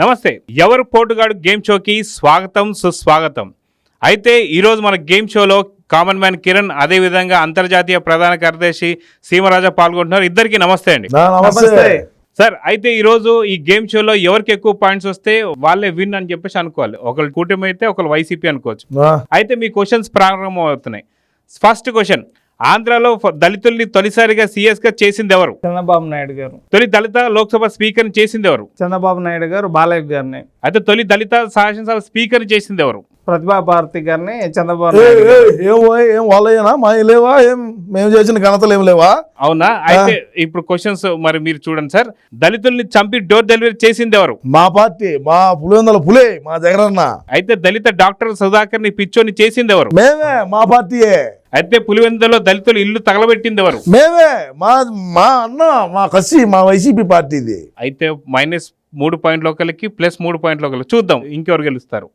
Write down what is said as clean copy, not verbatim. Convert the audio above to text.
నమస్తే. ఎవరు పోటుగాడు గేమ్ షోకి స్వాగతం సుస్వాగతం. అయితే ఈరోజు మన గేమ్ షోలో కామన్ మ్యాన్ కిరణ్, అదేవిధంగా అంతర్జాతీయ ప్రధాన కార్యదర్శి సీమరాజా పాల్గొంటున్నారు. ఇద్దరికి నమస్తే అండి. నమస్తే సార్, అయితే ఈరోజు ఈ గేమ్ షోలో ఎవరికి ఎక్కువ పాయింట్స్ వస్తే వాళ్ళే విన్ అని చెప్పేసి అనుకోవాలి. ఒకళ్ళు కూటమి అయితే ఒకళ్ళు వైసీపీ అనుకోవచ్చు. అయితే మీ క్వశ్చన్స్ ప్రారంభం అవుతున్నాయి. ఫస్ట్ క్వశ్చన్, ఆంధ్రాలో దళితుల్ని తొలిసారిగా సీఎస్ గా చేసింది ఎవరు? చంద్రబాబు నాయుడు గారు. తొలి దళిత లోక్సభ స్పీకర్ చేసింది ఎవరు? చంద్రబాబు నాయుడు గారు బాలయ్య గారిని. అయితే తొలి దళిత శాసనసభ స్పీకర్ చేసింది ఎవరు? ప్రతిభా భారతి గారిని చంద్రబాబు నాయుడు గారు. ఏం వాళ్ళయ్యనా మా లేవా? ఏం మేము చేసిన ఘనతలు ఏం లేవా? అవునా? అయితే ఇప్పుడు క్వశ్చన్స్ మరి మీరు చూడండి సార్. దళితుల్ని చంపి డోర్ డెలివరీ చేసింది ఎవరు? మా పార్టీ, మా పులివెందుల పులే, మా జగనన్న. అయితే దళిత డాక్టర్ సుధాకర్ ని పిచ్చోని చేసింది ఎవరు? మేమే, మా పార్టీయే. అయితే పులివెందులో దళితులు ఇల్లు తగలబెట్టింది ఎవరు? మేమే, మా అన్న, మా కసి, మా వైసీపీ పార్టీది. అయితే -3 పాయింట్ల ఒకరికి +3 పాయింట్ల ఒకరికి. చూద్దాం ఇంకెవరు గెలుస్తారు.